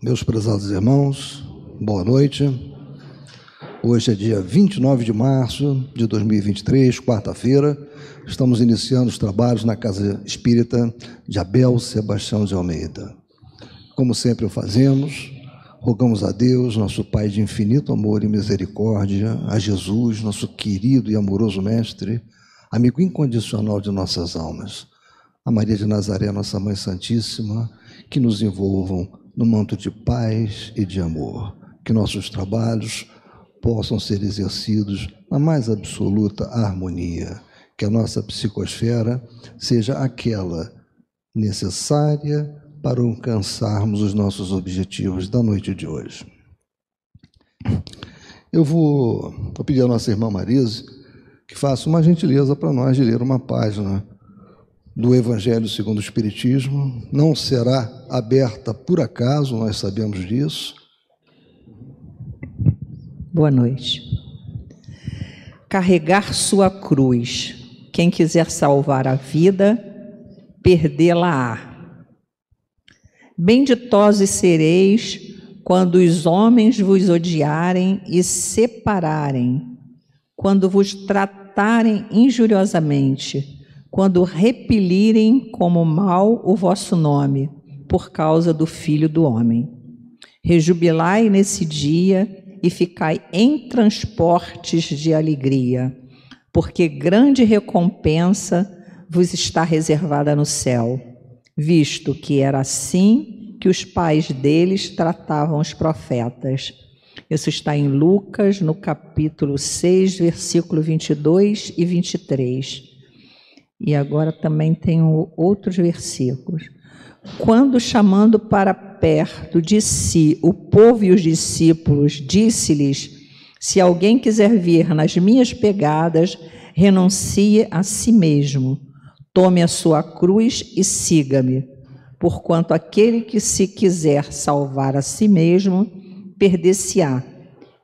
Meus prezados irmãos, boa noite. Hoje é dia 29 de março de 2023, quarta-feira. Estamos iniciando os trabalhos na Casa Espírita de Abel Sebastião de Almeida. Como sempre o fazemos, rogamos a Deus, nosso Pai de infinito amor e misericórdia, a Jesus, nosso querido e amoroso Mestre, amigo incondicional de nossas almas, a Maria de Nazaré, nossa Mãe Santíssima, que nos envolvam no manto de paz e de amor, que nossos trabalhos possam ser exercidos na mais absoluta harmonia, que a nossa psicosfera seja aquela necessária para alcançarmos os nossos objetivos da noite de hoje. Eu vou pedir à nossa irmã Marise que faça uma gentileza para nós de ler uma página do Evangelho segundo o Espiritismo. Não será aberta por acaso, nós sabemos disso. Boa noite. Carregar sua cruz. Quem quiser salvar a vida, perdê-la-á. Benditosos sereis quando os homens vos odiarem e separarem, quando vos tratarem injuriosamente, quando repelirem como mal o vosso nome, por causa do Filho do Homem. Rejubilai nesse dia e ficai em transportes de alegria, porque grande recompensa vos está reservada no céu, visto que era assim que os pais deles tratavam os profetas. Isso está em Lucas, no capítulo 6, versículo 22 e 23. E agora também tenho outros versículos. Quando, chamando para perto de si o povo e os discípulos, disse-lhes: se alguém quiser vir nas minhas pegadas, renuncie a si mesmo, tome a sua cruz e siga-me. Porquanto aquele que se quiser salvar a si mesmo, perder-se-á.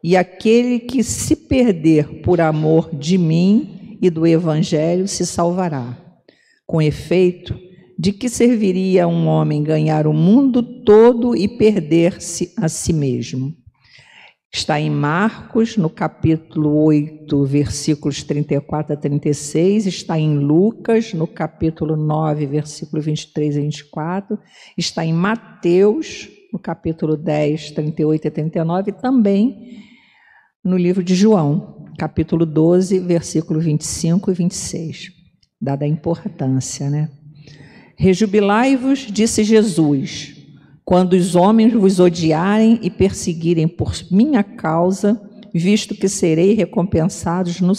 E aquele que se perder por amor de mim e do Evangelho se salvará. Com efeito, de que serviria um homem ganhar o mundo todo e perder-se a si mesmo? Está em Marcos, no capítulo 8, versículos 34 a 36, está em Lucas, no capítulo 9, versículo 23 a 24, está em Mateus, no capítulo 10, 38 a 39, e também no livro de João, capítulo 12, versículo 25 e 26, dada a importância, né? Rejubilai-vos, disse Jesus, quando os homens vos odiarem e perseguirem por minha causa, visto que sereis recompensados no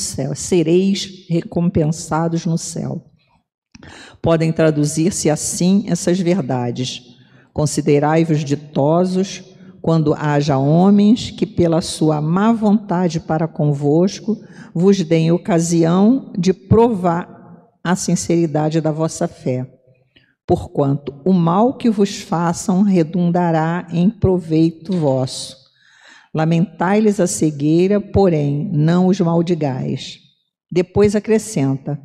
céu. Podem traduzir-se assim essas verdades. Considerai-vos ditosos quando haja homens que, pela sua má vontade para convosco, vos deem ocasião de provar a sinceridade da vossa fé. Porquanto o mal que vos façam redundará em proveito vosso. Lamentai-lhes a cegueira, porém não os maldigais. Depois acrescenta: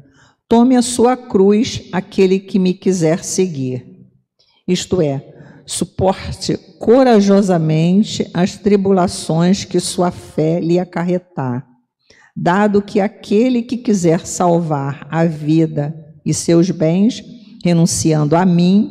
tome a sua cruz aquele que me quiser seguir. Isto é, suporte corajosamente as tribulações que sua fé lhe acarretar, dado que aquele que quiser salvar a vida e seus bens, renunciando a mim,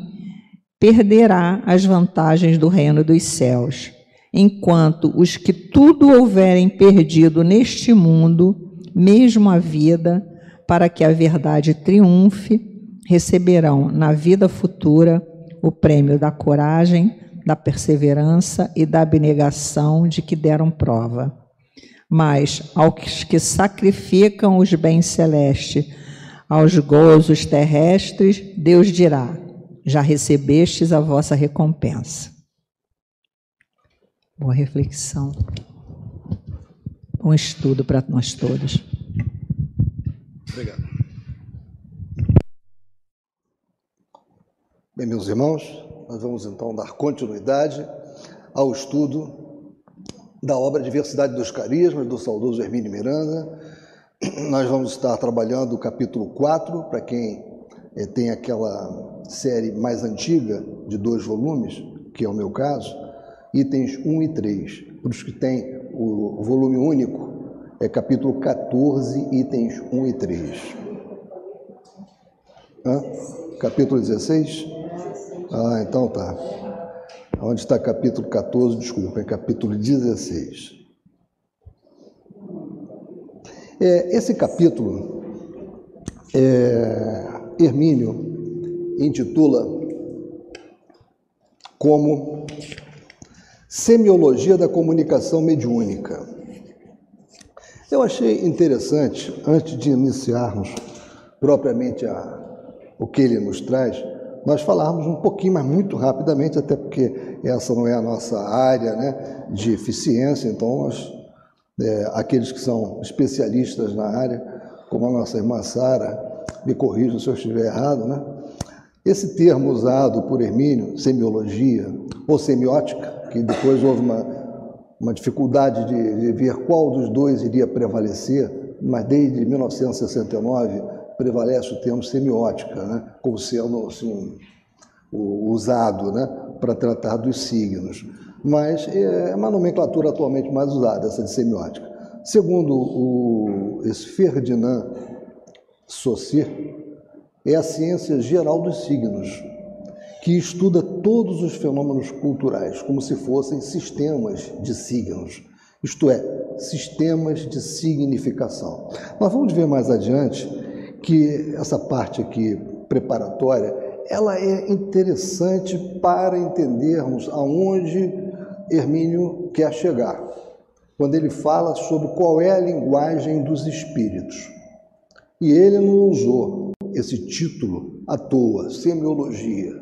perderá as vantagens do reino dos céus, enquanto os que tudo houverem perdido neste mundo, mesmo a vida, para que a verdade triunfe, receberão na vida futura o prêmio da coragem, da perseverança e da abnegação de que deram prova. Mas aos que sacrificam os bens celestes aos gozos terrestres, Deus dirá: já recebestes a vossa recompensa. Boa reflexão. Bom estudo para nós todos. Obrigado. Bem, meus irmãos, nós vamos então dar continuidade ao estudo da obra Diversidade dos Carismas, do saudoso Hermínio Miranda. Nós vamos estar trabalhando o capítulo 4, para quem tem aquela série mais antiga, de 2 volumes, que é o meu caso, itens 1 e 3. Para os que têm o volume único, é capítulo 14, itens 1 e 3. Capítulo 16? Ah, então tá. Onde está capítulo 14? Desculpa, é capítulo 16. Esse capítulo, Hermínio intitula como Semiologia da Comunicação Mediúnica. Eu achei interessante, antes de iniciarmos propriamente o que ele nos traz, nós falarmos um pouquinho, mas muito rapidamente, até porque essa não é a nossa área, né, de eficiência, então aqueles que são especialistas na área, como a nossa irmã Sara, me corrijam se eu estiver errado, né? Esse termo usado por Hermínio, semiologia ou semiótica, que depois houve uma dificuldade de ver qual dos dois iria prevalecer, mas desde 1969 prevalece o termo semiótica, né, como sendo assim, usado, né, para tratar dos signos. Mas é uma nomenclatura atualmente mais usada, essa de semiótica. Segundo esse Ferdinand Saussure, é a ciência geral dos signos, que estuda todos os fenômenos culturais como se fossem sistemas de signos, isto é, sistemas de significação. Nós vamos ver mais adiante que essa parte aqui preparatória, ela é interessante para entendermos aonde Hermínio quer chegar, quando ele fala sobre qual é a linguagem dos espíritos. E ele não usou esse título à toa, semiologia,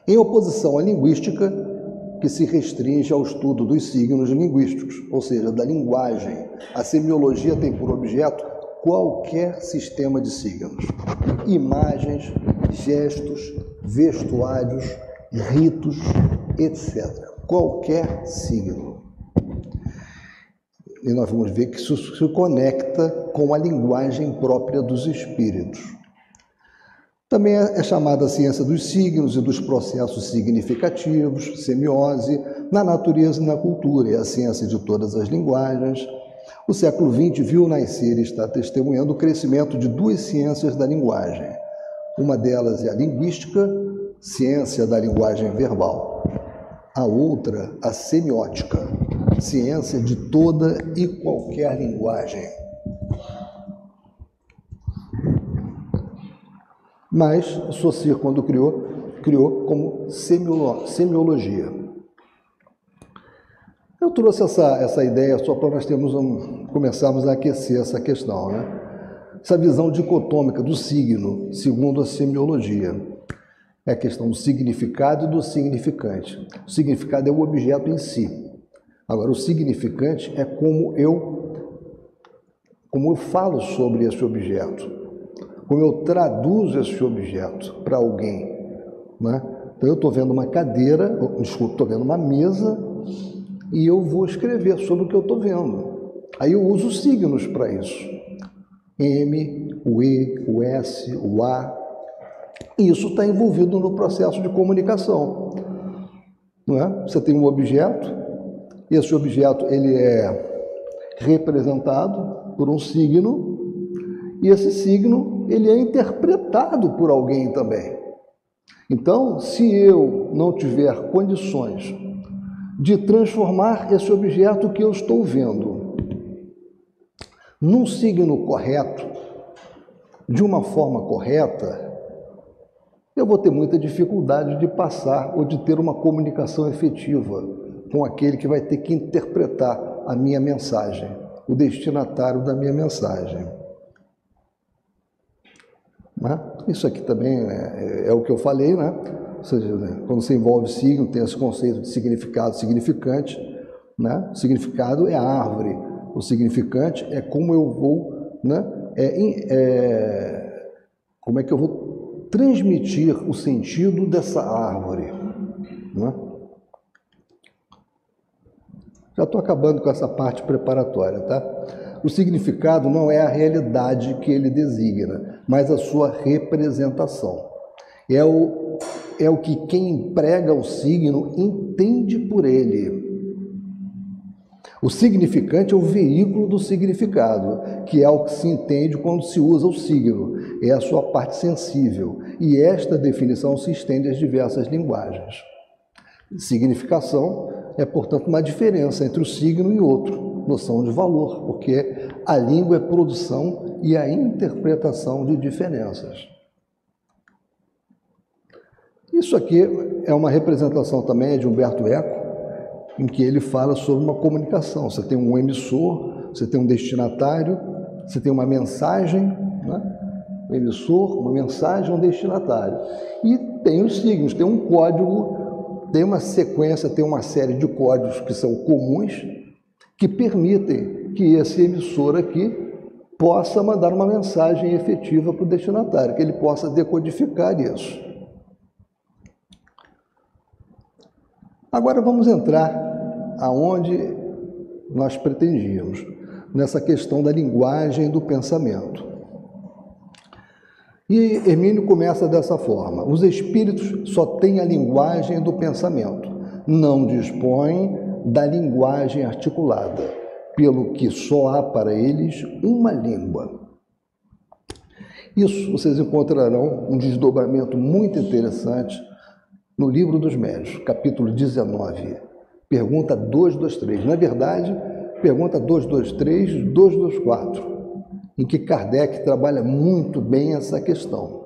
em oposição à linguística, que se restringe ao estudo dos signos linguísticos, ou seja, da linguagem. A semiologia tem por objeto qualquer sistema de signos, imagens, gestos, vestuários, ritos, etc. Qualquer signo. E nós vamos ver que isso se conecta com a linguagem própria dos espíritos. Também é chamada a ciência dos signos e dos processos significativos, semiose, na natureza e na cultura, é a ciência de todas as linguagens. O século XX viu nascer e está testemunhando o crescimento de duas ciências da linguagem. Uma delas é a linguística, ciência da linguagem verbal. A outra, a semiótica, ciência de toda e qualquer linguagem. Mas Saussure, quando criou como semiologia. Eu trouxe essa ideia só para nós começarmos a aquecer essa questão, né? Essa visão dicotômica do signo, segundo a semiologia. É a questão do significado e do significante. O significado é o objeto em si. Agora, o significante é como eu falo sobre esse objeto, como eu traduzo esse objeto para alguém, né? Então, eu estou vendo uma cadeira, estou vendo uma mesa, e eu vou escrever sobre o que eu estou vendo. Aí eu uso signos para isso. M, o E, o S, o A. E isso está envolvido no processo de comunicação. Não é? Você tem um objeto, esse objeto ele é representado por um signo, e esse signo ele é interpretado por alguém também. Então, se eu não tiver condições de transformar esse objeto que eu estou vendo num signo correto, de uma forma correta, eu vou ter muita dificuldade de passar ou de ter uma comunicação efetiva com aquele que vai ter que interpretar a minha mensagem, o destinatário da minha mensagem. Isso aqui também é o que eu falei, né? Ou seja, né, quando você envolve signo, tem esse conceito de significado, significante, né? O significado é a árvore, o significante é como eu vou, né? Como é que eu vou transmitir o sentido dessa árvore, né? Já estou acabando com essa parte preparatória, tá? O significado não é a realidade que ele designa, mas a sua representação. é o que quem emprega o signo entende por ele. O significante é o veículo do significado, que é o que se entende quando se usa o signo, é a sua parte sensível, e esta definição se estende às diversas linguagens. Significação é, portanto, uma diferença entre o signo e outro, noção de valor, porque a língua é produção e a interpretação de diferenças. Isso aqui é uma representação também de Humberto Eco, em que ele fala sobre uma comunicação. Você tem um emissor, você tem um destinatário, você tem uma mensagem, né? Um emissor, uma mensagem, um destinatário. E tem os signos, tem um código, tem uma sequência, tem uma série de códigos que são comuns, que permitem que esse emissor aqui possa mandar uma mensagem efetiva para o destinatário, que ele possa decodificar isso. Agora vamos entrar aonde nós pretendíamos, nessa questão da linguagem do pensamento. E Hermínio começa dessa forma: os espíritos só têm a linguagem do pensamento, não dispõem da linguagem articulada, pelo que só há para eles uma língua. Isso vocês encontrarão um desdobramento muito interessante no Livro dos Médiuns, capítulo 19, pergunta 223. Na verdade, pergunta 223, 224, em que Kardec trabalha muito bem essa questão.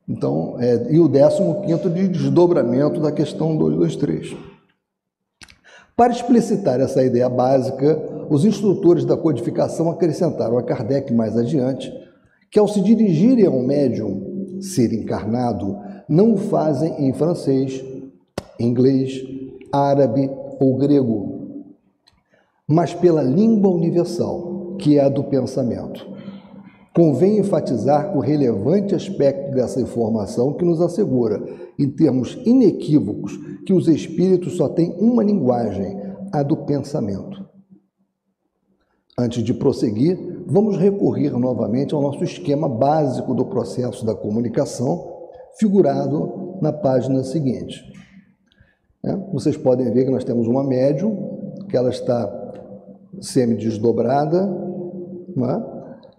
Então, e o 15º de desdobramento da questão 223. Para explicitar essa ideia básica, os instrutores da codificação acrescentaram a Kardec mais adiante que, ao se dirigirem a um médium ser encarnado, não o fazem em francês, inglês, árabe ou grego, mas pela língua universal, que é a do pensamento. Convém enfatizar o relevante aspecto dessa informação que nos assegura, em termos inequívocos, que os espíritos só têm uma linguagem, a do pensamento. Antes de prosseguir, vamos recorrer novamente ao nosso esquema básico do processo da comunicação, figurado na página seguinte. Vocês podem ver que nós temos uma médium, que ela está semi-desdobrada,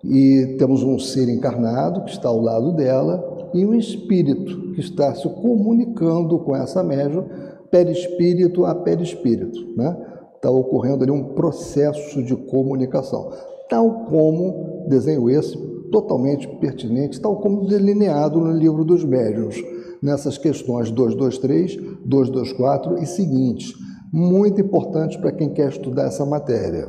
e temos um ser encarnado que está ao lado dela e um espírito que está se comunicando com essa médium, perispírito a perispírito. Está ocorrendo ali um processo de comunicação, tal como desenho esse totalmente pertinente, tal como delineado no Livro dos Médiuns, nessas questões 223, 224 e seguintes, muito importantes para quem quer estudar essa matéria.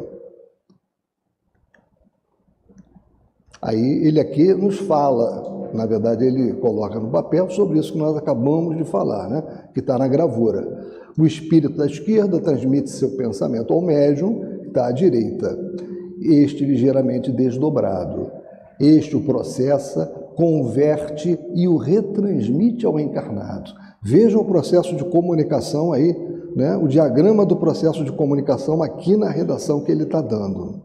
Aí ele aqui nos fala, na verdade ele coloca no papel sobre isso que nós acabamos de falar, que está na gravura. O espírito da esquerda transmite seu pensamento ao médium, que está à direita, este ligeiramente desdobrado. Este o processa, converte e o retransmite ao encarnado. Vejam o processo de comunicação aí, o diagrama do processo de comunicação aqui na redação que ele está dando.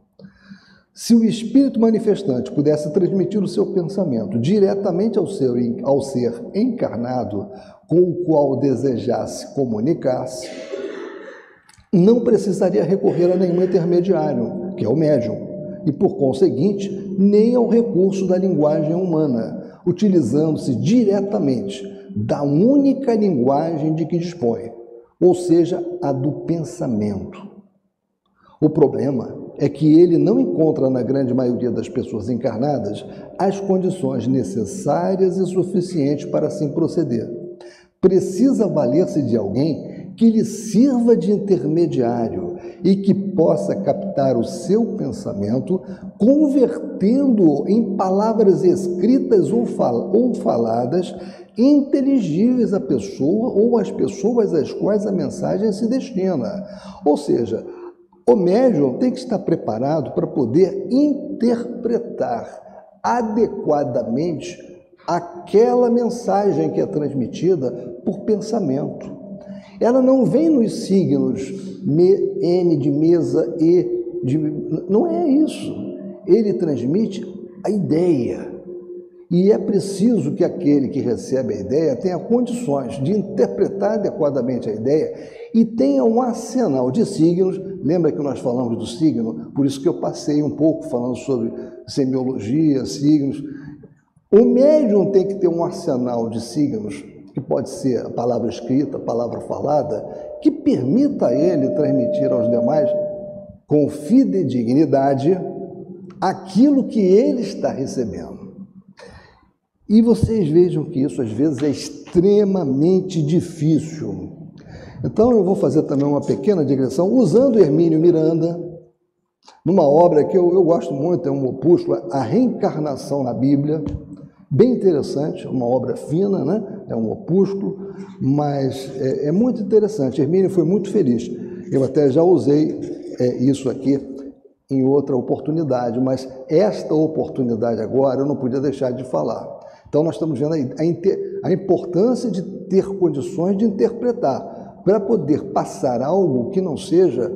Se o espírito manifestante pudesse transmitir o seu pensamento diretamente ao ser encarnado, com o qual desejasse comunicar-se, não precisaria recorrer a nenhum intermediário, que é o médium, e, por conseguinte, nem ao recurso da linguagem humana, utilizando-se diretamente da única linguagem de que dispõe, ou seja, a do pensamento. O problema é que ele não encontra na grande maioria das pessoas encarnadas as condições necessárias e suficientes para assim proceder. Precisa valer-se de alguém que lhe sirva de intermediário e que possa captar o seu pensamento, convertendo-o em palavras escritas ou faladas, inteligíveis à pessoa ou às pessoas às quais a mensagem se destina. Ou seja, o médium tem que estar preparado para poder interpretar adequadamente aquela mensagem que é transmitida por pensamento. Ela não vem nos signos M de mesa, E de... Não é isso. Ele transmite a ideia. E é preciso que aquele que recebe a ideia tenha condições de interpretar adequadamente a ideia e tenha um arsenal de signos. Lembra que nós falamos do signo? Por isso que eu passei um pouco falando sobre semiologia, signos. O médium tem que ter um arsenal de signos, que pode ser a palavra escrita, a palavra falada, que permita a ele transmitir aos demais, com fidedignidade, aquilo que ele está recebendo. E vocês vejam que isso, às vezes, é extremamente difícil. Então, eu vou fazer também uma pequena digressão, usando Hermínio Miranda, numa obra que eu gosto muito, é um opúsculo, A Reencarnação na Bíblia, bem interessante, uma obra fina, né? É um opúsculo, mas é muito interessante. Hermínio foi muito feliz. Eu até já usei isso aqui em outra oportunidade, mas esta oportunidade agora eu não podia deixar de falar. Então, nós estamos vendo a importância de ter condições de interpretar, para poder passar algo que não seja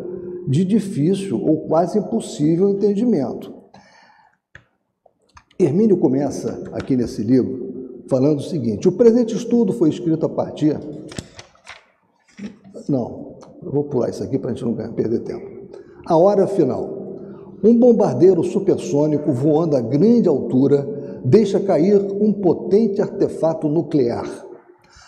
de difícil ou quase impossível entendimento. Hermínio começa aqui nesse livro falando o seguinte: o presente estudo foi escrito a partir... Não, eu vou pular isso aqui para a gente não perder tempo. A hora final. Um bombardeiro supersônico voando a grande altura deixa cair um potente artefato nuclear.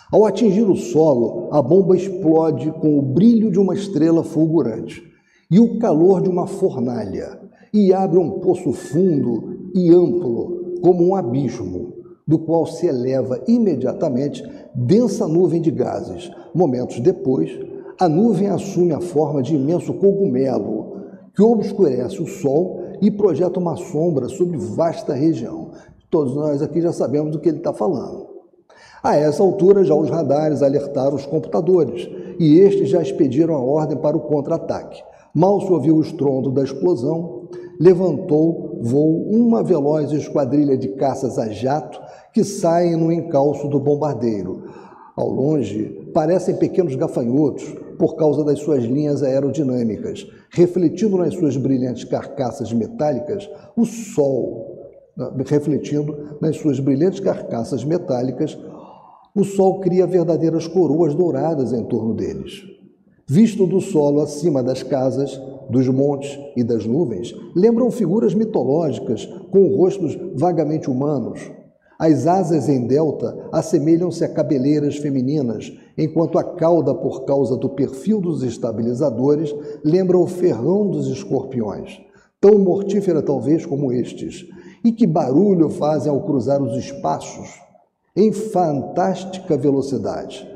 Ao atingir o solo, a bomba explode com o brilho de uma estrela fulgurante e o calor de uma fornalha, e abre um poço fundo e amplo, como um abismo, do qual se eleva imediatamente densa nuvem de gases. Momentos depois, a nuvem assume a forma de imenso cogumelo, que obscurece o sol e projeta uma sombra sobre vasta região. Todos nós aqui já sabemos do que ele está falando. A essa altura, já os radares alertaram os computadores, e estes já expediram a ordem para o contra-ataque. Mal se ouviu o estrondo da explosão, levantou voo uma veloz esquadrilha de caças a jato que saem no encalço do bombardeiro. Ao longe, parecem pequenos gafanhotos por causa das suas linhas aerodinâmicas, refletindo nas suas brilhantes carcaças metálicas o sol. Refletindo nas suas brilhantes carcaças metálicas, o sol cria verdadeiras coroas douradas em torno deles. Visto do solo acima das casas, dos montes e das nuvens, lembram figuras mitológicas com rostos vagamente humanos. As asas em delta assemelham-se a cabeleiras femininas, enquanto a cauda, por causa do perfil dos estabilizadores, lembra o ferrão dos escorpiões, tão mortífera talvez como estes. E que barulho fazem ao cruzar os espaços em fantástica velocidade.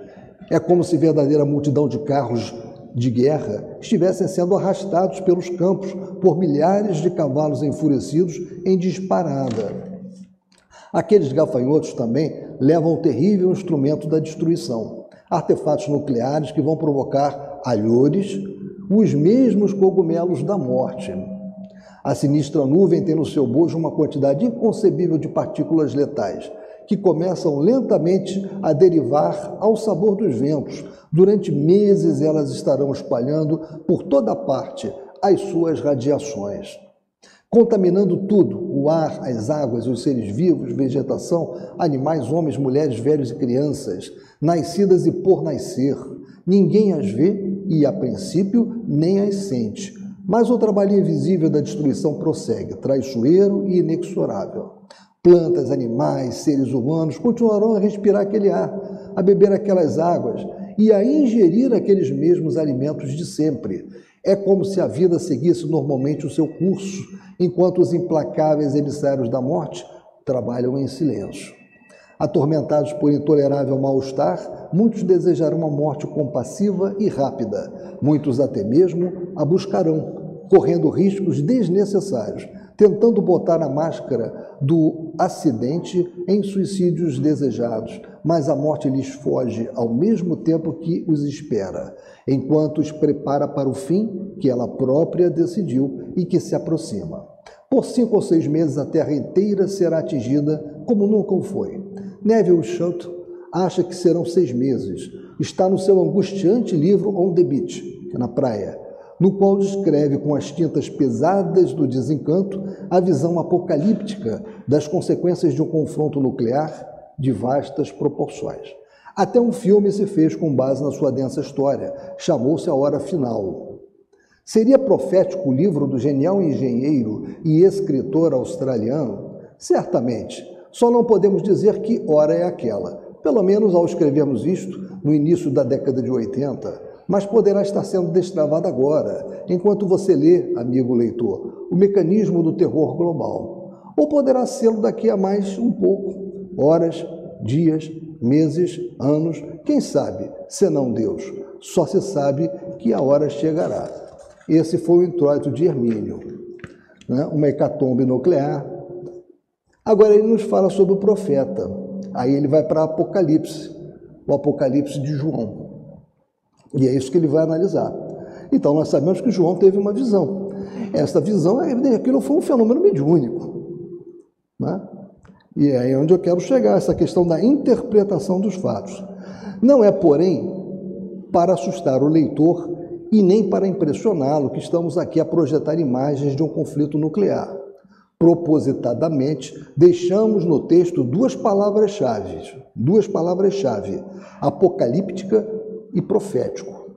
É como se verdadeira multidão de carros de guerra estivessem sendo arrastados pelos campos por milhares de cavalos enfurecidos em disparada. Aqueles gafanhotos também levam o terrível instrumento da destruição, artefatos nucleares que vão provocar alhures, os mesmos cogumelos da morte. A sinistra nuvem tem no seu bojo uma quantidade inconcebível de partículas letais, que começam lentamente a derivar ao sabor dos ventos. Durante meses elas estarão espalhando por toda parte as suas radiações, contaminando tudo: o ar, as águas, os seres vivos, vegetação, animais, homens, mulheres, velhos e crianças, nascidas e por nascer. Ninguém as vê e, a princípio, nem as sente. Mas o trabalho invisível da destruição prossegue, traiçoeiro e inexorável. Plantas, animais, seres humanos continuarão a respirar aquele ar, a beber aquelas águas e a ingerir aqueles mesmos alimentos de sempre. É como se a vida seguisse normalmente o seu curso, enquanto os implacáveis emissários da morte trabalham em silêncio. Atormentados por intolerável mal-estar, muitos desejarão uma morte compassiva e rápida. Muitos até mesmo a buscarão, correndo riscos desnecessários, tentando botar a máscara do acidente em suicídios desejados, mas a morte lhes foge ao mesmo tempo que os espera, enquanto os prepara para o fim que ela própria decidiu e que se aproxima. Por 5 ou 6 meses a Terra inteira será atingida como nunca o foi. Neville Shute acha que serão 6 meses. Está no seu angustiante livro On the Beach, na praia. no qual descreve com as tintas pesadas do desencanto a visão apocalíptica das consequências de um confronto nuclear de vastas proporções. Até um filme se fez com base na sua densa história, chamou-se A Hora Final. Seria profético o livro do genial engenheiro e escritor australiano? Certamente, só não podemos dizer que hora é aquela, pelo menos ao escrevermos isto no início da década de 80, mas poderá estar sendo destravada agora, enquanto você lê, amigo leitor, o mecanismo do terror global. Ou poderá ser daqui a mais um pouco, horas, dias, meses, anos, quem sabe, senão Deus. Só se sabe que a hora chegará. Esse foi o introito de Hermínio, né? Uma hecatombe nuclear. Agora ele nos fala sobre o profeta. Aí ele vai para Apocalipse, o Apocalipse de João. E é isso que ele vai analisar. Então nós sabemos que João teve uma visão. Essa visão, aquilo foi um fenômeno mediúnico, né? E é aí onde eu quero chegar, essa questão da interpretação dos fatos. Não é, porém, para assustar o leitor e nem para impressioná-lo que estamos aqui a projetar imagens de um conflito nuclear. Propositadamente, deixamos no texto duas palavras-chave, apocalíptica e profético.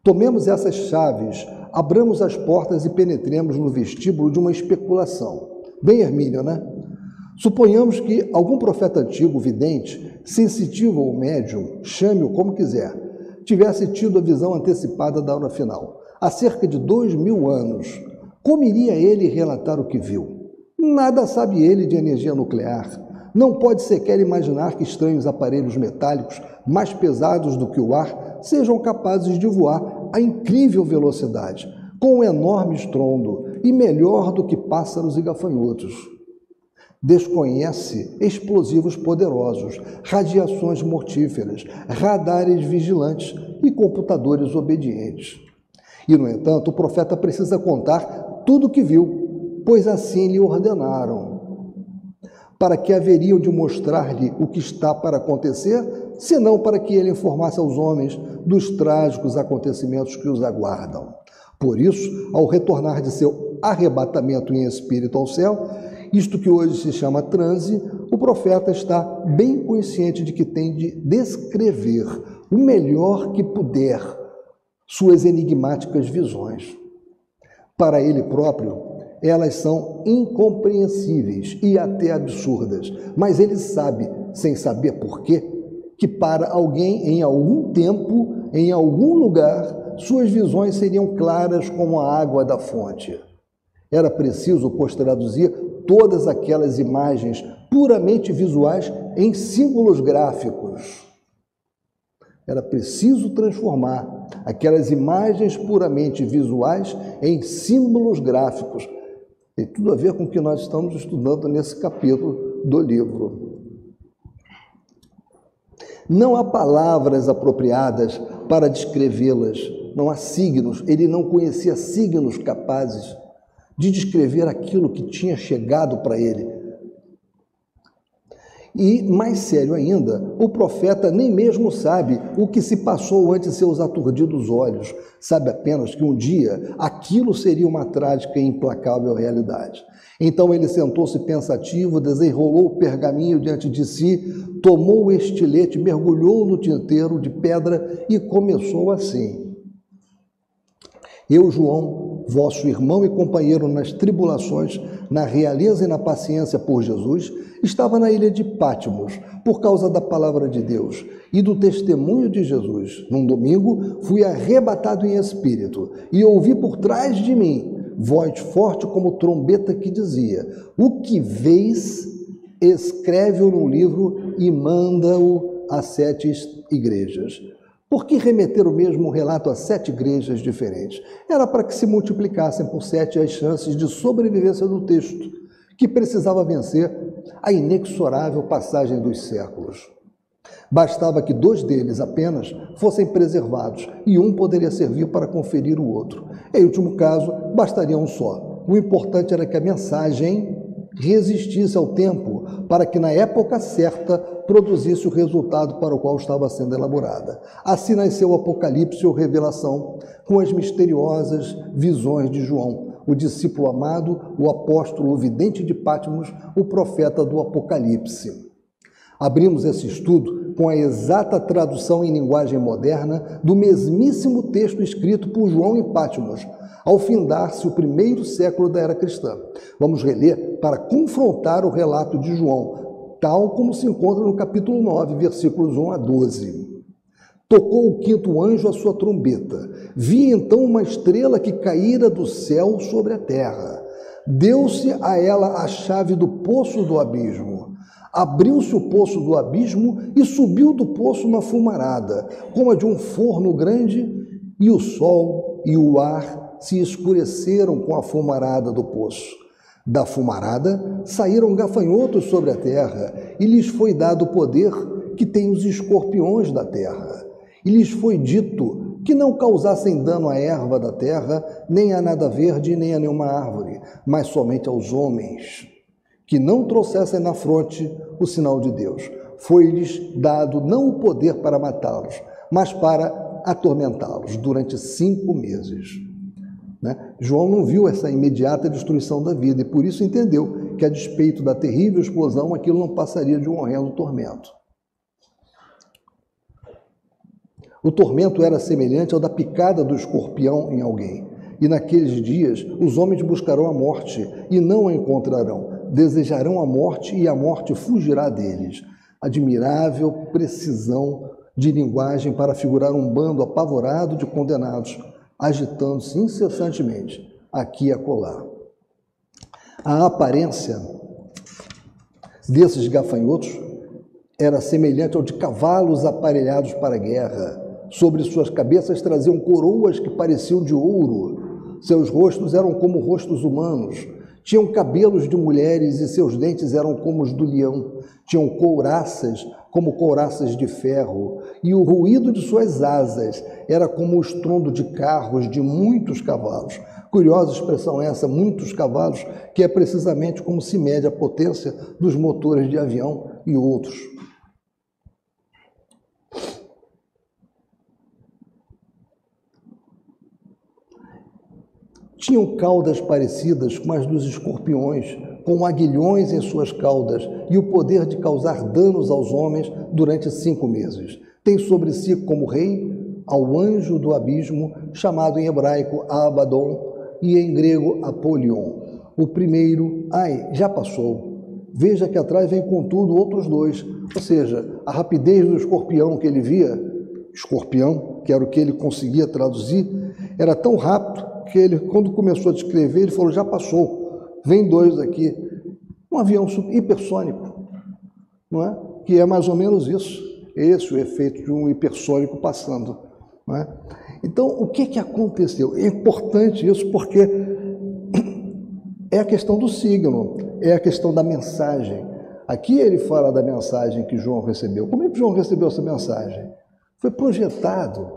Tomemos essas chaves, abramos as portas e penetremos no vestíbulo de uma especulação. Bem Hermínio, né? Suponhamos que algum profeta antigo, vidente, sensitivo ou médium, chame-o como quiser, tivesse tido a visão antecipada da hora final, há cerca de 2000 anos. Como iria ele relatar o que viu? Nada sabe ele de energia nuclear. Não pode sequer imaginar que estranhos aparelhos metálicos, mais pesados do que o ar, sejam capazes de voar a incrível velocidade, com um enorme estrondo, e melhor do que pássaros e gafanhotos. Desconhece explosivos poderosos, radiações mortíferas, radares vigilantes e computadores obedientes. E, no entanto, o profeta precisa contar tudo o que viu, pois assim lhe ordenaram. Para que haveriam de mostrar-lhe o que está para acontecer, senão para que ele informasse aos homens dos trágicos acontecimentos que os aguardam. Por isso, ao retornar de seu arrebatamento em espírito ao céu, isto que hoje se chama transe, o profeta está bem consciente de que tem de descrever o melhor que puder suas enigmáticas visões. Para ele próprio, elas são incompreensíveis e até absurdas, mas ele sabe, sem saber por quê, que para alguém em algum tempo, em algum lugar, suas visões seriam claras como a água da fonte. Era preciso, pois, traduzir todas aquelas imagens puramente visuais em símbolos gráficos. Era preciso transformar aquelas imagens puramente visuais em símbolos gráficos. Tem tudo a ver com o que nós estamos estudando nesse capítulo do livro. Não há palavras apropriadas para descrevê-las, não há signos, ele não conhecia signos capazes de descrever aquilo que tinha chegado para ele. E, mais sério ainda, o profeta nem mesmo sabe o que se passou ante seus aturdidos olhos. Sabe apenas que um dia aquilo seria uma trágica e implacável realidade. Então ele sentou-se pensativo, desenrolou o pergaminho diante de si, tomou o estilete, mergulhou no tinteiro de pedra e começou assim: Eu, João, vosso irmão e companheiro nas tribulações, na realeza e na paciência por Jesus, estava na ilha de Pátimos, por causa da palavra de Deus e do testemunho de Jesus. Num domingo, fui arrebatado em espírito e ouvi por trás de mim voz forte como trombeta que dizia: o que vês, escreve-o num livro e manda-o a 7 igrejas. Por que remeter o mesmo relato a 7 igrejas diferentes? Era para que se multiplicassem por 7 as chances de sobrevivência do texto, que precisava vencer a inexorável passagem dos séculos. Bastava que 2 deles apenas fossem preservados e um poderia servir para conferir o outro. Em último caso, bastaria um só. O importante era que a mensagem resistisse ao tempo para que na época certa produzisse o resultado para o qual estava sendo elaborada. Assim nasceu o Apocalipse ou Revelação, com as misteriosas visões de João, o discípulo amado, o apóstolo, o vidente de Patmos, o profeta do Apocalipse. Abrimos esse estudo com a exata tradução em linguagem moderna do mesmíssimo texto escrito por João em Patmos, ao findar-se o primeiro século da era cristã. Vamos reler para confrontar o relato de João, tal como se encontra no capítulo 9, versículos 1 a 12. Tocou o quinto anjo a sua trombeta. Vi então uma estrela que caíra do céu sobre a terra. Deu-se a ela a chave do poço do abismo. Abriu-se o poço do abismo e subiu do poço uma fumarada, como a de um forno grande, e o sol e o ar se escureceram com a fumarada do poço. Da fumarada saíram gafanhotos sobre a terra, e lhes foi dado o poder que têm os escorpiões da terra. E lhes foi dito que não causassem dano à erva da terra, nem a nada verde, nem a nenhuma árvore, mas somente aos homens, que não trouxessem na fronte o sinal de Deus. Foi-lhes dado não o poder para matá-los, mas para atormentá-los durante 5 meses. João não viu essa imediata destruição da vida e por isso entendeu que, a despeito da terrível explosão, aquilo não passaria de um horrendo tormento. O tormento era semelhante ao da picada do escorpião em alguém. E naqueles dias os homens buscarão a morte e não a encontrarão. Desejarão a morte e a morte fugirá deles. Admirável precisão de linguagem para figurar um bando apavorado de condenados, agitando-se incessantemente aqui e acolá. A aparência desses gafanhotos era semelhante ao de cavalos aparelhados para a guerra. Sobre suas cabeças traziam coroas que pareciam de ouro. Seus rostos eram como rostos humanos. Tinham cabelos de mulheres e seus dentes eram como os do leão. Tinham couraças como couraças de ferro. E o ruído de suas asas era como o estrondo de carros de muitos cavalos. Curiosa expressão essa, muitos cavalos, que é precisamente como se mede a potência dos motores de avião e outros. Tinham caudas parecidas com as dos escorpiões, com aguilhões em suas caudas e o poder de causar danos aos homens durante 5 meses. Tem sobre si como rei ao anjo do abismo, chamado em hebraico Abaddon e em grego Apolion. O primeiro, já passou. Veja que atrás vem contudo outros 2, ou seja, a rapidez do escorpião que ele via, escorpião, que era o que ele conseguia traduzir, era tão rápido que ele, quando começou a descrever, ele falou, já passou, vem 2 aqui. Um avião hipersônico, não é? Que é mais ou menos isso. Esse é o efeito de um hipersônico passando. Não é? Então, o que aconteceu? É importante isso porque é a questão do signo, é a questão da mensagem. Aqui ele fala da mensagem que João recebeu. Como é que João recebeu essa mensagem? Foi projetado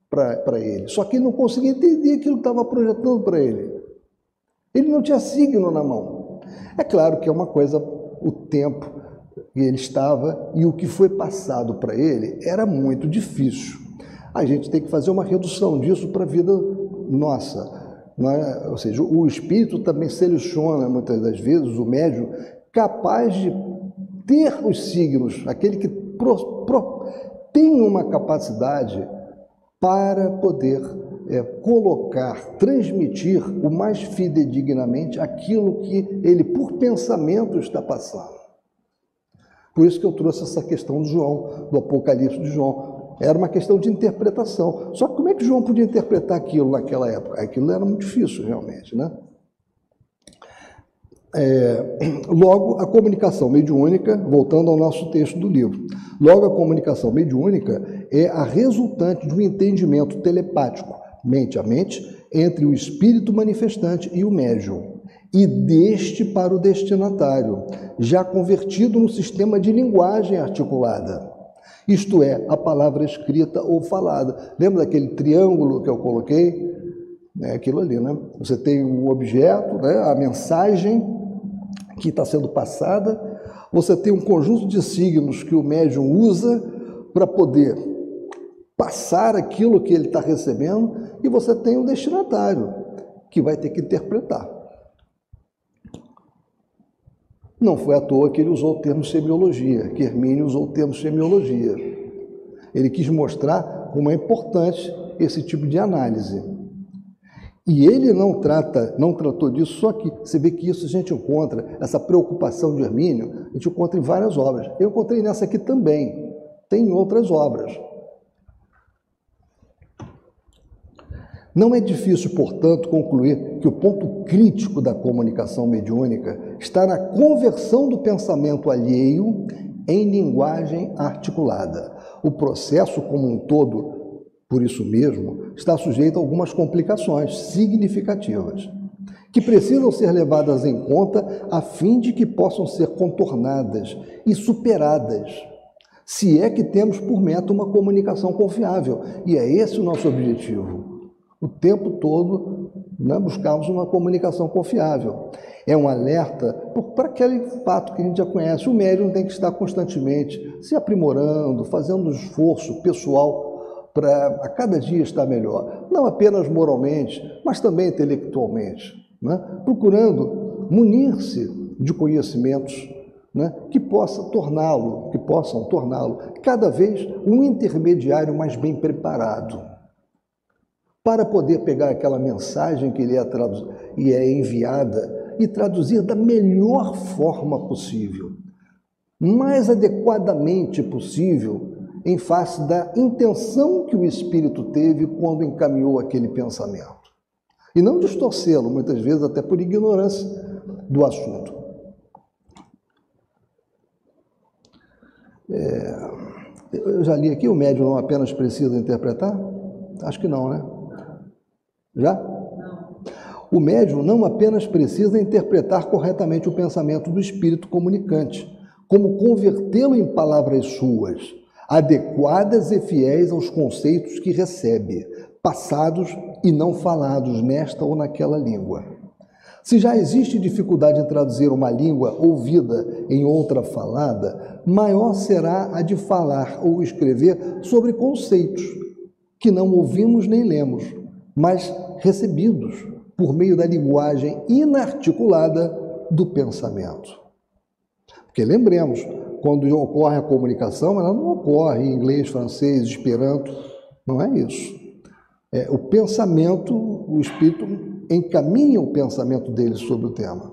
para ele. Só que ele não conseguia entender aquilo que estava projetando para ele. Ele não tinha signo na mão. É claro que é uma coisa, o tempo que ele estava e o que foi passado para ele era muito difícil. A gente tem que fazer uma redução disso para a vida nossa. Não é? Ou seja, o espírito também seleciona, muitas das vezes, o médium capaz de ter os signos, aquele que tem uma capacidade para poder colocar, transmitir o mais fidedignamente aquilo que ele, por pensamento, está passando. Por isso que eu trouxe essa questão do João, do Apocalipse de João. Era uma questão de interpretação. Só que como é que João podia interpretar aquilo naquela época? Aquilo era muito difícil, realmente, né? Logo, a comunicação mediúnica, voltando ao nosso texto do livro, logo a comunicação mediúnica é a resultante de um entendimento telepático, mente a mente, entre o espírito manifestante e o médium, e deste para o destinatário, já convertido no sistema de linguagem articulada, isto é, a palavra escrita ou falada. Lembra daquele triângulo que eu coloquei? É aquilo ali, né? Você tem um objeto, né? A mensagem que está sendo passada, você tem um conjunto de signos que o médium usa para poder passar aquilo que ele está recebendo, e você tem um destinatário que vai ter que interpretar. Não foi à toa que ele usou o termo semiologia, que Hermínio usou o termo semiologia. Ele quis mostrar como é importante esse tipo de análise. E ele não tratou disso só aqui. Você vê que isso a gente encontra, essa preocupação de Hermínio, a gente encontra em várias obras. Eu encontrei nessa aqui também, tem em outras obras. Não é difícil, portanto, concluir que o ponto crítico da comunicação mediúnica está na conversão do pensamento alheio em linguagem articulada. O processo como um todo, por isso mesmo, está sujeito a algumas complicações significativas, que precisam ser levadas em conta a fim de que possam ser contornadas e superadas, se é que temos por meta uma comunicação confiável. E é esse o nosso objetivo. O tempo todo, né, buscarmos uma comunicação confiável. É um alerta para aquele fato que a gente já conhece. O médium tem que estar constantemente se aprimorando, fazendo um esforço pessoal para a cada dia estar melhor. Não apenas moralmente, mas também intelectualmente, né? Procurando munir-se de conhecimentos, né, que possam torná-lo cada vez um intermediário mais bem preparado, para poder pegar aquela mensagem que lhe é enviada e traduzir da melhor forma possível, mais adequadamente possível, em face da intenção que o espírito teve quando encaminhou aquele pensamento. E não distorcê-lo, muitas vezes até por ignorância do assunto. Eu já li aqui, o médium não apenas precisa interpretar? Acho que não, né? Já? Não. O médium não apenas precisa interpretar corretamente o pensamento do espírito comunicante, como convertê-lo em palavras suas, adequadas e fiéis aos conceitos que recebe, passados e não falados nesta ou naquela língua. Se já existe dificuldade em traduzir uma língua ouvida em outra falada, maior será a de falar ou escrever sobre conceitos que não ouvimos nem lemos, mas recebidos por meio da linguagem inarticulada do pensamento. Porque lembremos, quando ocorre a comunicação, ela não ocorre em inglês, francês, esperanto, não é isso. O pensamento, o espírito encaminha o pensamento dele sobre o tema.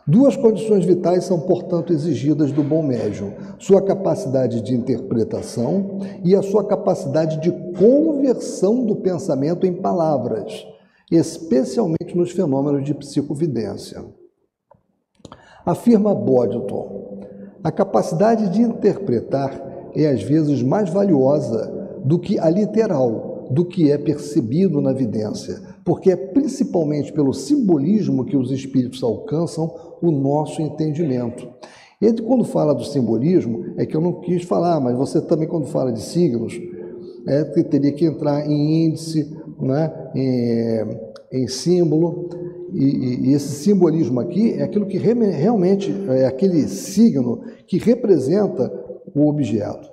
Duas condições vitais são, portanto, exigidas do bom médium: sua capacidade de interpretação e a sua capacidade de conversão do pensamento em palavras, especialmente nos fenômenos de psicovidência. Afirma Boddington: a capacidade de interpretar é às vezes mais valiosa do que a literal, do que é percebido na vidência, porque é principalmente pelo simbolismo que os espíritos alcançam o nosso entendimento. Ele, quando fala do simbolismo, é que eu não quis falar, mas você também, quando fala de signos, teria que entrar em índice, né, em símbolo, e esse simbolismo aqui é aquilo que realmente é aquele signo que representa o objeto.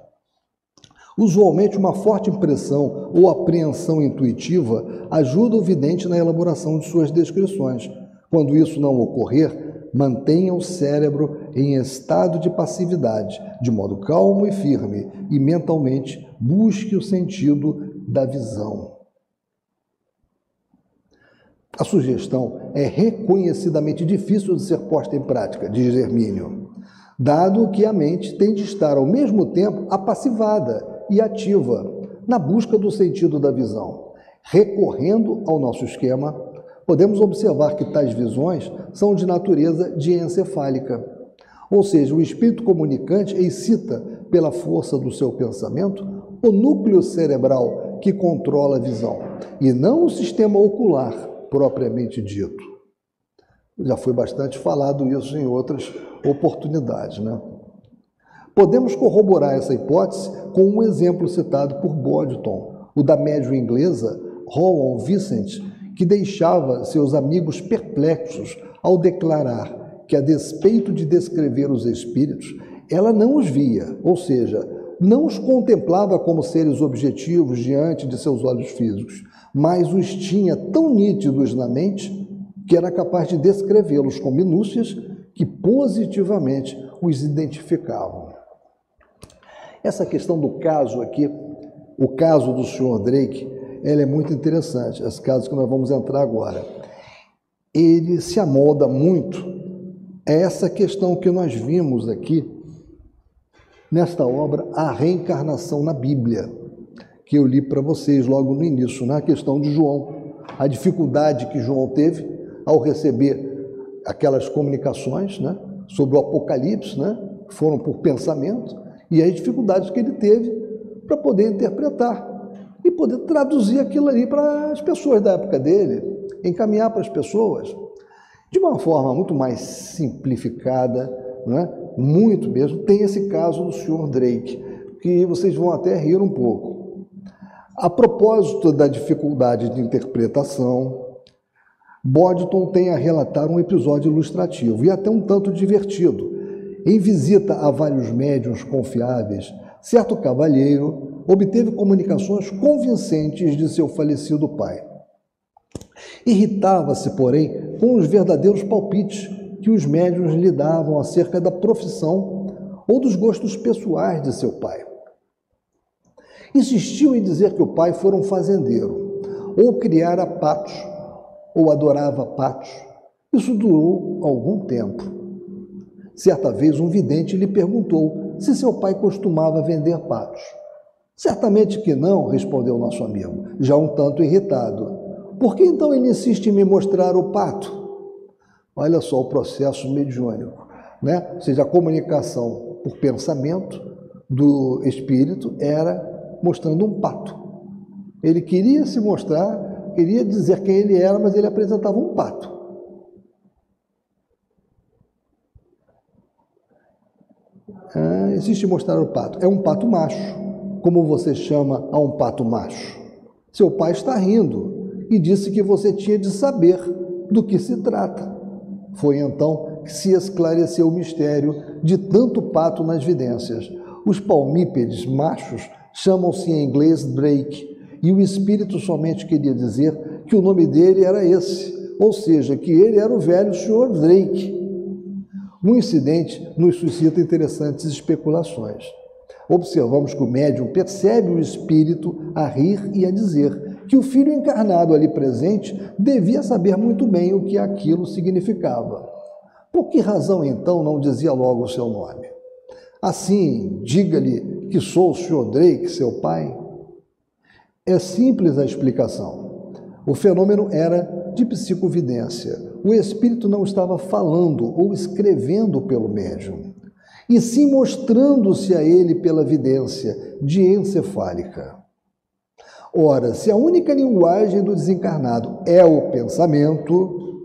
Usualmente, uma forte impressão ou apreensão intuitiva ajuda o vidente na elaboração de suas descrições. Quando isso não ocorrer, mantenha o cérebro em estado de passividade, de modo calmo e firme, e mentalmente busque o sentido da visão. A sugestão é reconhecidamente difícil de ser posta em prática, diz Hermínio, dado que a mente tem de estar ao mesmo tempo apassivada e ativa na busca do sentido da visão. Recorrendo ao nosso esquema, podemos observar que tais visões são de natureza diencefálica, ou seja, o espírito comunicante excita, pela força do seu pensamento, o núcleo cerebral que controla a visão, e não o sistema ocular propriamente dito. Já foi bastante falado isso em outras oportunidades, né? Podemos corroborar essa hipótese com um exemplo citado por Boddington, o da médium inglesa Rowan Vincent, que deixava seus amigos perplexos ao declarar que, a despeito de descrever os espíritos, ela não os via, ou seja, não os contemplava como seres objetivos diante de seus olhos físicos, mas os tinha tão nítidos na mente que era capaz de descrevê-los com minúcias que positivamente os identificavam. Essa questão do caso aqui, o caso do Sr. Drake, ela é muito interessante, esse caso que nós vamos entrar agora. Ele se amolda muito a essa questão que nós vimos aqui, nesta obra, A Reencarnação na Bíblia, que eu li para vocês logo no início, na questão de João, a dificuldade que João teve ao receber aquelas comunicações, né, sobre o Apocalipse, né, que foram por pensamento, e as dificuldades que ele teve para poder interpretar e poder traduzir aquilo ali para as pessoas da época dele, encaminhar para as pessoas de uma forma muito mais simplificada, né? Muito mesmo. Tem esse caso do Sr. Drake, que vocês vão até rir um pouco. A propósito da dificuldade de interpretação, Boddington tem a relatar um episódio ilustrativo e até um tanto divertido. Em visita a vários médiuns confiáveis, certo cavalheiro obteve comunicações convincentes de seu falecido pai. Irritava-se, porém, com os verdadeiros palpites que os médiuns lhe davam acerca da profissão ou dos gostos pessoais de seu pai. Insistiu em dizer que o pai fora um fazendeiro, ou criara patos, ou adorava patos. Isso durou algum tempo. Certa vez um vidente lhe perguntou se seu pai costumava vender patos. Certamente que não, respondeu nosso amigo, já um tanto irritado. Por que então ele insiste em me mostrar o pato? Olha só o processo mediúnico, né? Ou seja, a comunicação por pensamento do espírito era mostrando um pato. Ele queria se mostrar, queria dizer quem ele era, mas ele apresentava um pato. Existe mostrar o pato. É um pato macho. Como você chama a um pato macho? Seu pai está rindo e disse que você tinha de saber do que se trata. Foi então que se esclareceu o mistério de tanto pato nas vidências. Os palmípedes machos chamam-se em inglês Drake, e o espírito somente queria dizer que o nome dele era esse, ou seja, que ele era o velho Sr. Drake. O incidente nos suscita interessantes especulações. Observamos que o médium percebe o espírito a rir e a dizer que o filho encarnado ali presente devia saber muito bem o que aquilo significava. Por que razão, então, não dizia logo o seu nome? Assim, diga-lhe que sou o Sr. Drake, seu pai. É simples a explicação. O fenômeno era de psicovidência. O espírito não estava falando ou escrevendo pelo médium, e sim mostrando-se a ele pela vidência diencefálica. Ora, se a única linguagem do desencarnado é o pensamento,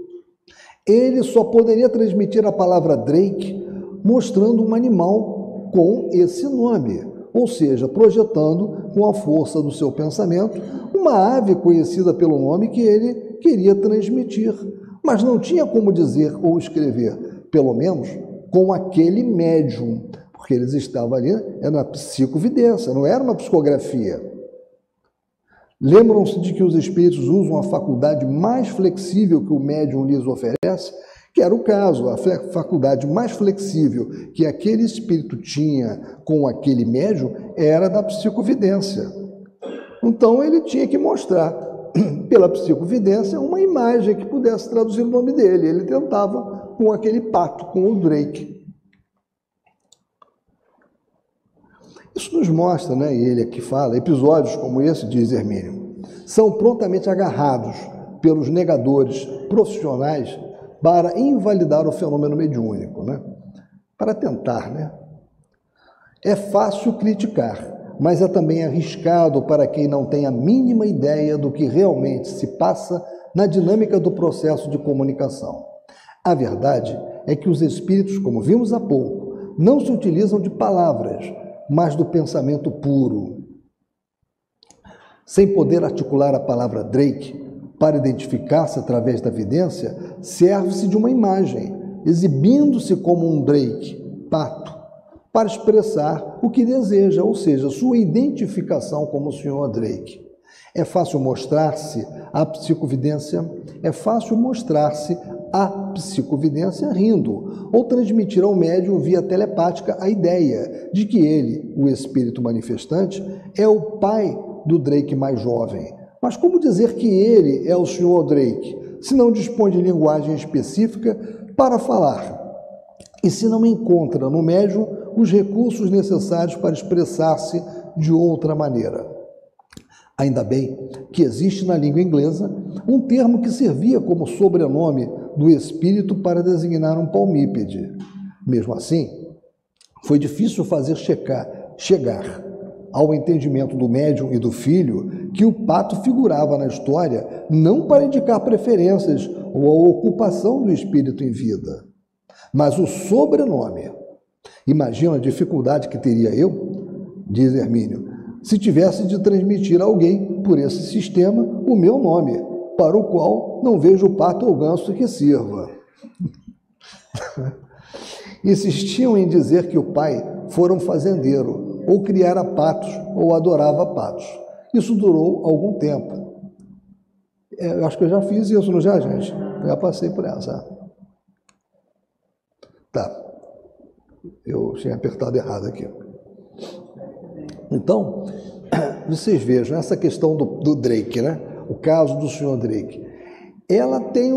ele só poderia transmitir a palavra Drake mostrando um animal com esse nome, ou seja, projetando com a força do seu pensamento uma ave conhecida pelo nome que ele queria transmitir, mas não tinha como dizer ou escrever, pelo menos com aquele médium, porque eles estavam ali, era uma psicovidência, não era uma psicografia. Lembram-se de que os espíritos usam a faculdade mais flexível que o médium lhes oferece? Que era o caso, a faculdade mais flexível que aquele espírito tinha com aquele médium era da psicovidência. Então ele tinha que mostrar, pela psicovidência, uma imagem que pudesse traduzir o nome dele. Ele tentava com aquele pato, com o Drake. Isso nos mostra, né, ele aqui fala, episódios como esse, diz Hermínio, são prontamente agarrados pelos negadores profissionais para invalidar o fenômeno mediúnico, né? Para tentar, né? É fácil criticar, mas é também arriscado para quem não tem a mínima ideia do que realmente se passa na dinâmica do processo de comunicação. A verdade é que os espíritos, como vimos há pouco, não se utilizam de palavras, mas do pensamento puro. Sem poder articular a palavra Drake para identificar-se através da vidência, serve-se de uma imagem, exibindo-se como um Drake, pato, para expressar o que deseja, ou seja, sua identificação como o Sr. Drake. É fácil mostrar-se a psicovidência? É fácil mostrar-se a psicovidência rindo, ou transmitir ao médium via telepática a ideia de que ele, o espírito manifestante, é o pai do Drake mais jovem. Mas como dizer que ele é o Sr. Drake, se não dispõe de linguagem específica para falar, e se não encontra no médium os recursos necessários para expressar-se de outra maneira? Ainda bem que existe na língua inglesa um termo que servia como sobrenome do espírito para designar um palmípede. Mesmo assim, foi difícil fazer chegar ao entendimento do médium e do filho que o pato figurava na história não para indicar preferências ou a ocupação do espírito em vida, mas o sobrenome. Imagina a dificuldade que teria eu, diz Hermínio, se tivesse de transmitir a alguém, por esse sistema, o meu nome, para o qual não vejo o pato ou ganso que sirva. Insistiam em dizer que o pai fora um fazendeiro, ou criara patos, ou adorava patos. Isso durou algum tempo. Eu acho que eu já fiz isso, não já, gente? Eu já passei por essa. Tá. Eu tinha apertado errado aqui. Então, vocês vejam, essa questão do Drake, né? O caso do Sr. Drake, ela tem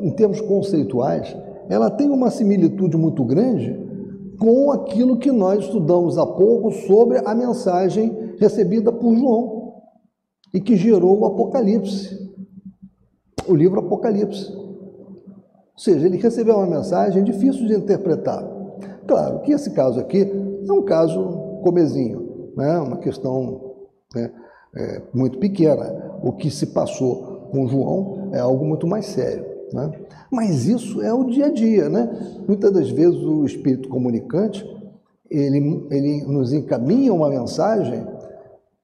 em termos conceituais, ela tem uma similitude muito grande com aquilo que nós estudamos há pouco sobre a mensagem recebida por João e que gerou o Apocalipse, o livro Apocalipse. Ou seja, ele recebeu uma mensagem difícil de interpretar. Claro que esse caso aqui é um caso comezinho, né? Uma questão, né, muito pequena. O que se passou com João é algo muito mais sério, né? Mas isso é o dia a dia, né? Muitas das vezes o espírito comunicante, ele nos encaminha uma mensagem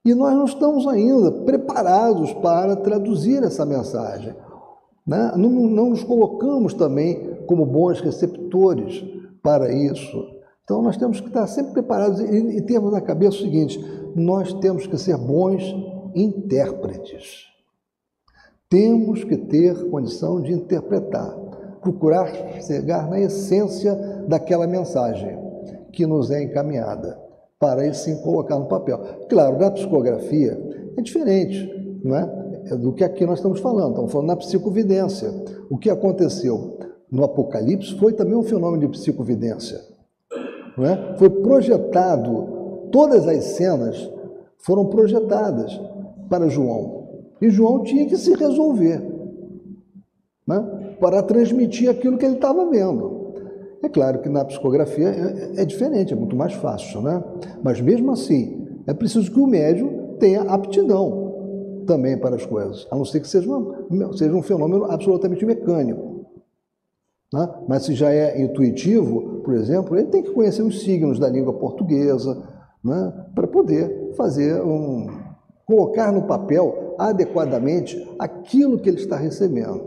e nós não estamos ainda preparados para traduzir essa mensagem, né? Não nos colocamos também como bons receptores para isso. Então, nós temos que estar sempre preparados e termos na cabeça o seguinte: nós temos que ser bons intérpretes. Temos que ter condição de interpretar, procurar chegar na essência daquela mensagem que nos é encaminhada, para aí sim colocar no papel. Claro, na psicografia é diferente, não é? Do que aqui nós estamos falando. Estamos falando na psicovidência. O que aconteceu no Apocalipse foi também um fenômeno de psicovidência. Não é? Foi projetado, todas as cenas foram projetadas para João. E João tinha que se resolver, né? Para transmitir aquilo que ele estava vendo. É claro que na psicografia é diferente, é muito mais fácil, né? Mas mesmo assim, é preciso que o médium tenha aptidão também para as coisas, a não ser que seja um fenômeno absolutamente mecânico. Né? Mas se já é intuitivo, por exemplo, ele tem que conhecer os signos da língua portuguesa, né? Para poder colocar no papel adequadamente aquilo que ele está recebendo,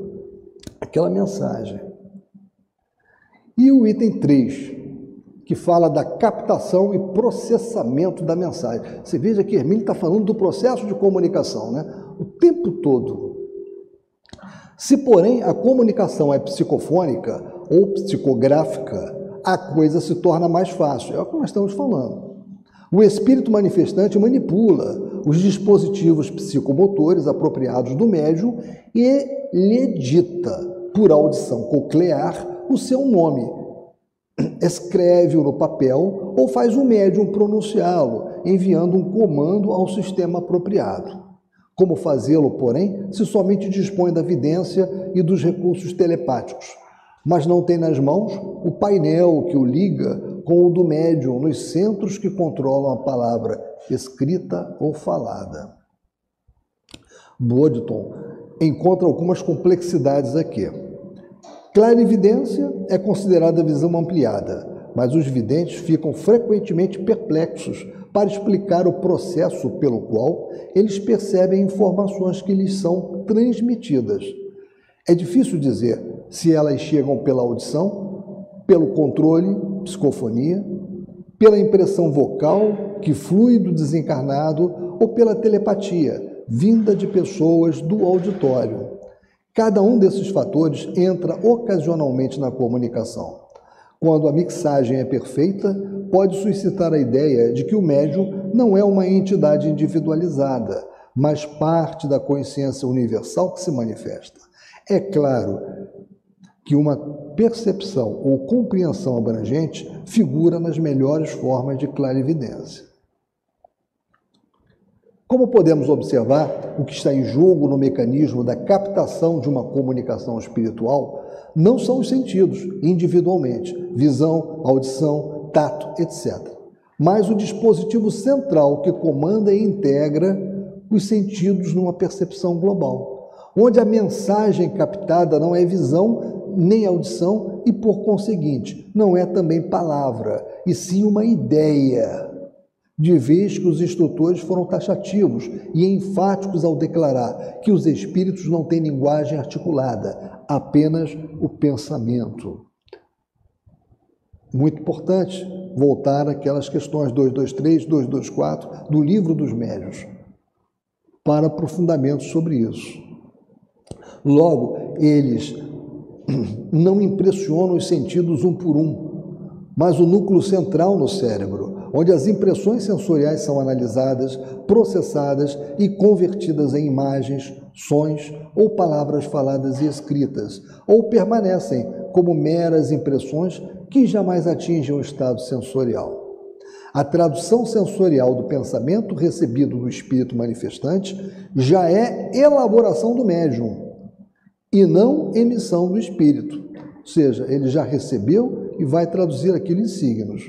aquela mensagem. E o item 3, que fala da captação e processamento da mensagem. Você veja que Hermínio está falando do processo de comunicação, né? O tempo todo. Se, porém, a comunicação é psicofônica ou psicográfica, a coisa se torna mais fácil. É o que nós estamos falando. O espírito manifestante manipula os dispositivos psicomotores apropriados do médium e lhe dita, por audição coclear, o seu nome. Escreve-o no papel ou faz o médium pronunciá-lo, enviando um comando ao sistema apropriado. Como fazê-lo, porém, se somente dispõe da vidência e dos recursos telepáticos, mas não tem nas mãos o painel que o liga com o do médium nos centros que controlam a palavra escrita ou falada. Boddington encontra algumas complexidades aqui. Clarividência é considerada visão ampliada, mas os videntes ficam frequentemente perplexos para explicar o processo pelo qual eles percebem informações que lhes são transmitidas. É difícil dizer se elas chegam pela audição, pelo controle, psicofonia, pela impressão vocal que flui do desencarnado ou pela telepatia, vinda de pessoas do auditório. Cada um desses fatores entra ocasionalmente na comunicação. Quando a mixagem é perfeita, pode suscitar a ideia de que o médium não é uma entidade individualizada, mas parte da consciência universal que se manifesta. É claro que uma percepção ou compreensão abrangente figura nas melhores formas de clarividência. Como podemos observar, o que está em jogo no mecanismo da captação de uma comunicação espiritual não são os sentidos, individualmente, visão, audição, tato, etc., mas o dispositivo central que comanda e integra os sentidos numa percepção global, onde a mensagem captada não é visão nem audição e, por conseguinte, não é também palavra, e sim uma ideia, de vez que os instrutores foram taxativos e enfáticos ao declarar que os espíritos não têm linguagem articulada, apenas o pensamento. Muito importante voltar àquelas questões 223, 224 do Livro dos Médiuns, para aprofundamento sobre isso. Logo, eles não impressionam os sentidos um por um, mas o núcleo central no cérebro, onde as impressões sensoriais são analisadas, processadas e convertidas em imagens, sons ou palavras faladas e escritas, ou permanecem como meras impressões que jamais atingem o estado sensorial. A tradução sensorial do pensamento recebido do espírito manifestante já é elaboração do médium e não emissão do espírito, ou seja, ele já recebeu e vai traduzir aquilo em signos.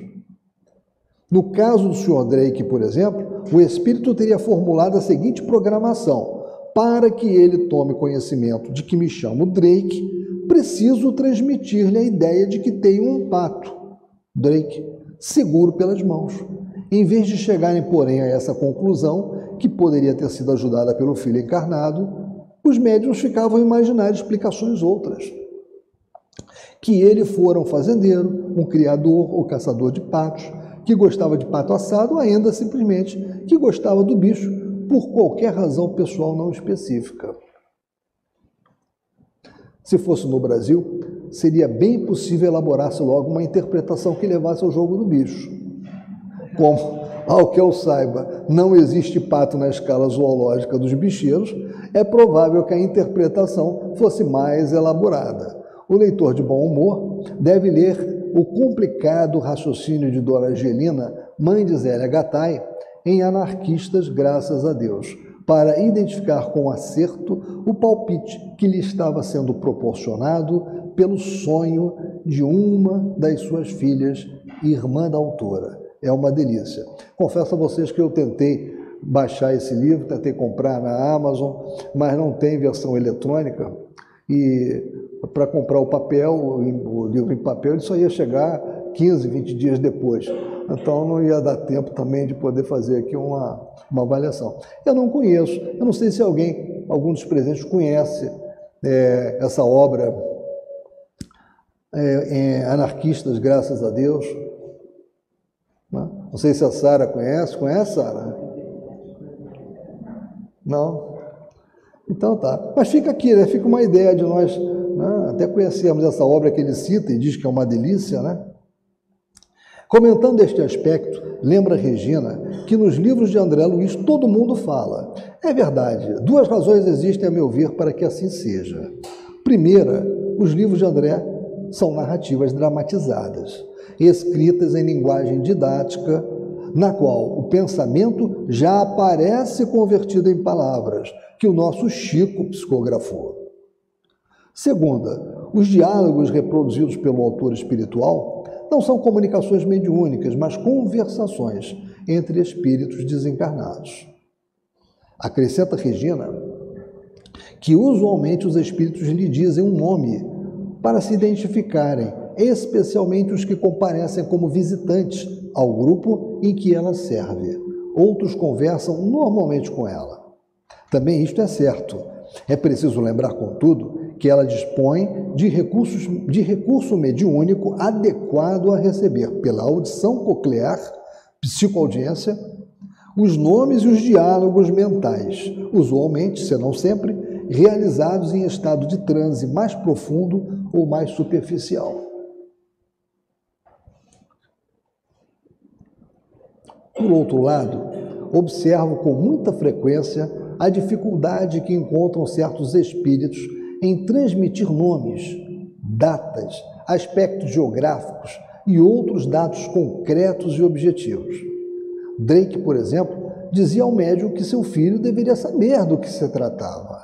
No caso do Sr. Drake, por exemplo, o espírito teria formulado a seguinte programação: para que ele tome conhecimento de que me chamo Drake, preciso transmitir-lhe a ideia de que tenho um pato, Drake, seguro pelas mãos. Em vez de chegarem, porém, a essa conclusão, que poderia ter sido ajudada pelo filho encarnado, os médiuns ficavam a imaginar explicações outras. Que ele fora um fazendeiro, um criador ou caçador de patos, que gostava de pato assado, ou ainda simplesmente que gostava do bicho por qualquer razão pessoal não específica. Se fosse no Brasil, seria bem possível elaborar-se logo uma interpretação que levasse ao jogo do bicho. Como, ao que eu saiba, não existe pato na escala zoológica dos bicheiros, é provável que a interpretação fosse mais elaborada. O leitor de bom humor deve ler o complicado raciocínio de Dona Angelina, mãe de Zélia Gattai, em Anarquistas, graças a Deus, para identificar com acerto o palpite que lhe estava sendo proporcionado pelo sonho de uma das suas filhas, irmã da autora. É uma delícia. Confesso a vocês que eu tentei baixar esse livro, tentei comprar na Amazon, mas não tem versão eletrônica, e para comprar o papel, o livro em papel, ele só ia chegar 15, 20 dias depois. Então não ia dar tempo também de poder fazer aqui uma avaliação. Eu não conheço, eu não sei se algum dos presentes conhece essa obra, Anarquistas, graças a Deus. Não sei se a Sara conhece. Conhece, Sara? Não? Então tá. Mas fica aqui, né? Fica uma ideia de nós, né, até conhecermos essa obra que ele cita e diz que é uma delícia, né? Comentando este aspecto, lembra Regina que nos livros de André Luiz todo mundo fala. É verdade, duas razões existem, a meu ver, para que assim seja. Primeira, os livros de André são narrativas dramatizadas, escritas em linguagem didática, na qual o pensamento já aparece convertido em palavras, que o nosso Chico psicografou. Segunda, os diálogos reproduzidos pelo autor espiritual não são comunicações mediúnicas, mas conversações entre espíritos desencarnados. Acrescenta Regina que usualmente os espíritos lhe dizem um nome para se identificarem, especialmente os que comparecem como visitantes ao grupo em que ela serve. Outros conversam normalmente com ela. Também isto é certo. É preciso lembrar, contudo, que ela dispõe de recurso mediúnico adequado a receber pela audição coclear, psicoaudiência, os nomes e os diálogos mentais, usualmente, se não sempre, realizados em estado de transe mais profundo ou mais superficial. Por outro lado, observo com muita frequência a dificuldade que encontram certos espíritos em transmitir nomes, datas, aspectos geográficos e outros dados concretos e objetivos. Drake, por exemplo, dizia ao médium que seu filho deveria saber do que se tratava,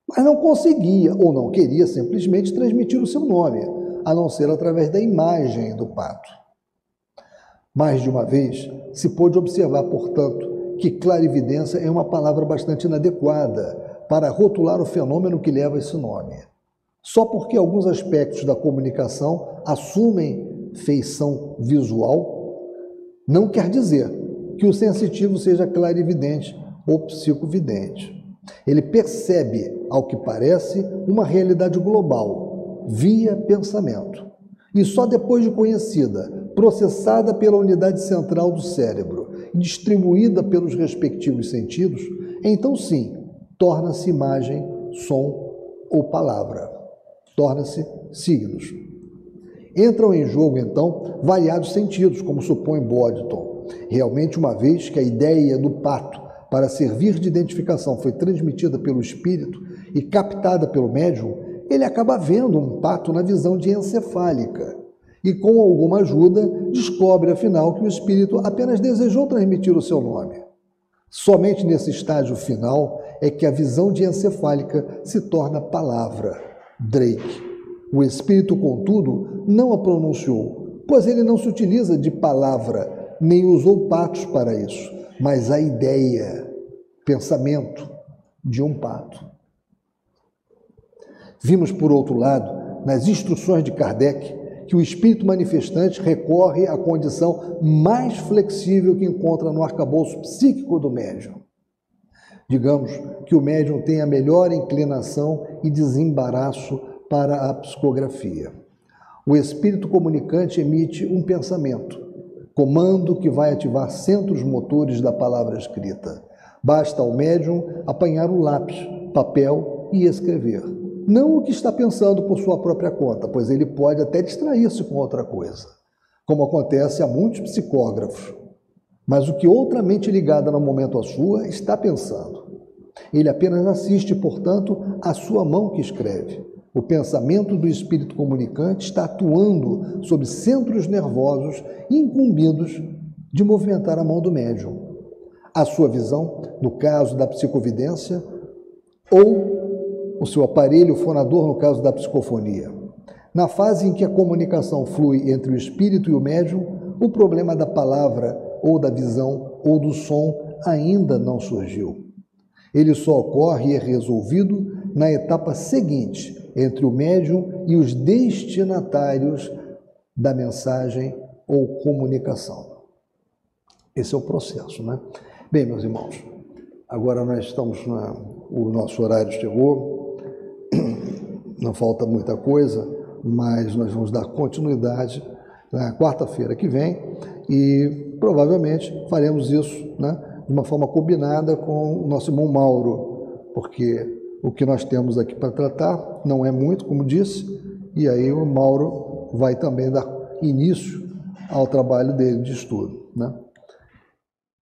mas não conseguia ou não queria simplesmente transmitir o seu nome, a não ser através da imagem do pato. Mais de uma vez, se pôde observar, portanto, que clarividência é uma palavra bastante inadequada para rotular o fenômeno que leva esse nome. Só porque alguns aspectos da comunicação assumem feição visual, não quer dizer que o sensitivo seja clarividente ou psicovidente. Ele percebe, ao que parece, uma realidade global, via pensamento. E só depois de conhecida, processada pela unidade central do cérebro e distribuída pelos respectivos sentidos, então sim, torna-se imagem, som ou palavra. Torna-se signos. Entram em jogo, então, variados sentidos, como supõe Boddington. Realmente, uma vez que a ideia do pato para servir de identificação foi transmitida pelo espírito e captada pelo médium, ele acaba vendo um pato na visão diencefálica e, com alguma ajuda, descobre, afinal, que o espírito apenas desejou transmitir o seu nome. Somente nesse estágio final é que a visão diencefálica se torna palavra, Drake. O espírito, contudo, não a pronunciou, pois ele não se utiliza de palavra, nem usou patos para isso, mas a ideia, pensamento de um pato. Vimos, por outro lado, nas instruções de Kardec, que o espírito manifestante recorre à condição mais flexível que encontra no arcabouço psíquico do médium. Digamos que o médium tem a melhor inclinação e desembaraço para a psicografia. O espírito comunicante emite um pensamento, comando que vai ativar centros motores da palavra escrita. Basta ao médium apanhar um lápis, papel e escrever. Não o que está pensando por sua própria conta, pois ele pode até distrair-se com outra coisa, como acontece a muitos psicógrafos. Mas o que outra mente ligada no momento à sua está pensando. Ele apenas assiste, portanto, à sua mão que escreve. O pensamento do espírito comunicante está atuando sobre centros nervosos incumbidos de movimentar a mão do médium. A sua visão, no caso da psicovidência, ou o seu aparelho fonador, no caso da psicofonia. Na fase em que a comunicação flui entre o espírito e o médium, o problema da palavra, ou da visão, ou do som ainda não surgiu. Ele só ocorre e é resolvido na etapa seguinte, entre o médium e os destinatários da mensagem ou comunicação. Esse é o processo, né? Bem, meus irmãos, agora nós estamos o nosso horário chegou, não falta muita coisa, mas nós vamos dar continuidade na quarta-feira que vem e provavelmente faremos isso, né, de uma forma combinada com o nosso irmão Mauro, porque o que nós temos aqui para tratar não é muito, como disse, e aí o Mauro vai também dar início ao trabalho dele de estudo, né?